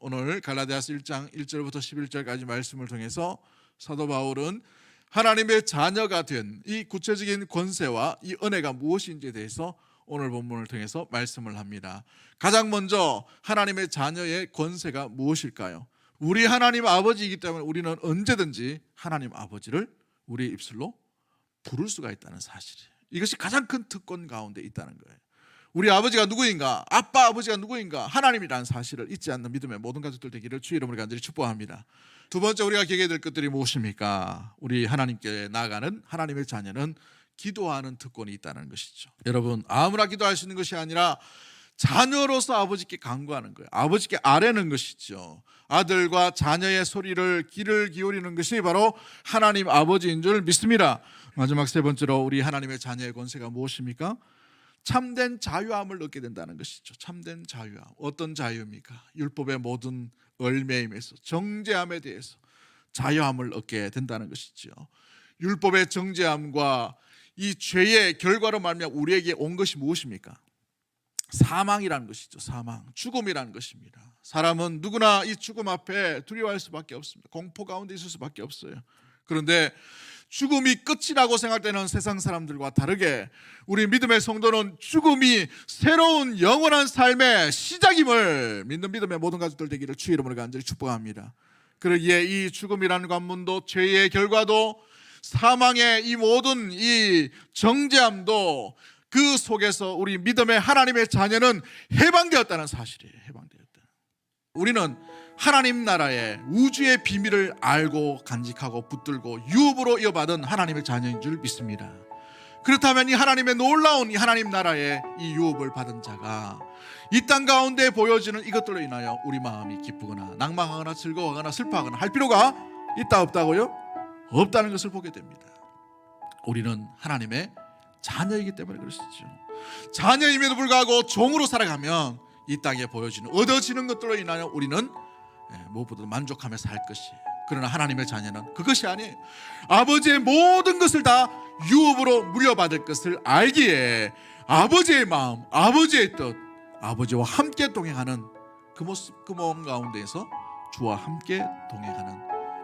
오늘 갈라디아서 1장 1절부터 11절까지 말씀을 통해서 사도 바울은 하나님의 자녀가 된 이 구체적인 권세와 이 은혜가 무엇인지에 대해서 오늘 본문을 통해서 말씀을 합니다. 가장 먼저 하나님의 자녀의 권세가 무엇일까요? 우리 하나님 아버지이기 때문에 우리는 언제든지 하나님 아버지를 우리의 입술로 부를 수가 있다는 사실이에요. 이것이 가장 큰 특권 가운데 있다는 거예요. 우리 아버지가 누구인가? 아빠 아버지가 누구인가? 하나님이라는 사실을 잊지 않는 믿음의 모든 가족들 되기를 주의 이름으로 간절히 축복합니다. 두 번째 우리가 기억해야 될 것들이 무엇입니까? 우리 하나님께 나아가는 하나님의 자녀는 기도하는 특권이 있다는 것이죠. 여러분, 아무나 기도할 수 있는 것이 아니라 자녀로서 아버지께 간구하는 거예요. 아버지께 아뢰는 것이죠. 아들과 자녀의 소리를 귀를 기울이는 것이 바로 하나님 아버지인 줄 믿습니다. 마지막 세 번째로 우리 하나님의 자녀의 권세가 무엇입니까? 참된 자유함을 얻게 된다는 것이죠. 참된 자유함. 어떤 자유입니까? 율법의 모든 얽매임에서 정죄함에 대해서 자유함을 얻게 된다는 것이죠. 율법의 정죄함과 이 죄의 결과로 말미암아 우리에게 온 것이 무엇입니까? 사망이라는 것이죠. 사망, 죽음이라는 것입니다. 사람은 누구나 이 죽음 앞에 두려워할 수밖에 없습니다. 공포 가운데 있을 수밖에 없어요. 그런데 죽음이 끝이라고 생각되는 세상 사람들과 다르게 우리 믿음의 성도는 죽음이 새로운 영원한 삶의 시작임을 믿는 믿음의 모든 가족들 되기를 주의 이름으로 간절히 축복합니다. 그러기에 이 죽음이라는 관문도 죄의 결과도 사망의 이 모든 이 정죄함도 그 속에서 우리 믿음의 하나님의 자녀는 해방되었다는 사실이에요. 해방되었다. 우리는 하나님 나라의 우주의 비밀을 알고 간직하고 붙들고 유업으로 이어받은 하나님의 자녀인 줄 믿습니다. 그렇다면 이 하나님의 놀라운 이 하나님 나라의 이 유업을 받은 자가 이 땅 가운데 보여지는 이것들로 인하여 우리 마음이 기쁘거나 낭망하거나 즐거워하거나 슬퍼하거나 할 필요가 있다 없다고요? 없다는 것을 보게 됩니다. 우리는 하나님의 자녀이기 때문에 그럴 수 있죠. 자녀임에도 불구하고 종으로 살아가면 이 땅에 보여지는 얻어지는 것들로 인하여 우리는 무엇보다도 만족하며 살 것이에요. 그러나 하나님의 자녀는 그것이 아니에요. 아버지의 모든 것을 다 유업으로 물려받을 것을 알기에 아버지의 마음, 아버지의 뜻, 아버지와 함께 동행하는 그 모습, 그 마음 가운데에서 주와 함께 동행하는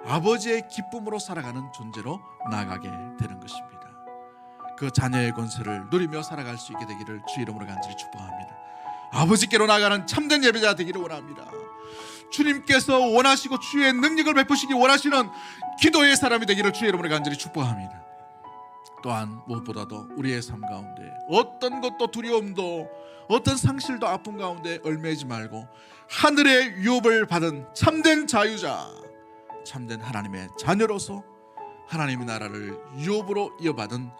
아버지의 기쁨으로 살아가는 존재로 나아가게 되는 것입니다. 그 자녀의 권세를 누리며 살아갈 수 있게 되기를 주의 이름으로 간절히 축복합니다. 아버지께로 나아가는 참된 예배자 되기를 원합니다. 주님께서 원하시고 주의 능력을 베푸시기 원하시는 기도의 사람이 되기를 주의 이름으로 간절히 축복합니다. 또한 무엇보다도 우리의 삶 가운데 어떤 것도 두려움도 어떤 상실도 아픔 가운데 얽매이지 말고 하늘의 유업을 받은 참된 자유자, 참된 하나님의 자녀로서 하나님의 나라를 유업으로 이어받은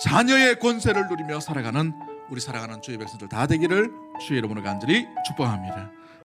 자녀의 권세를 누리며 살아가는 우리 사랑하는 주의 백성들 다 되기를 주의 이름으로 간절히 축복합니다.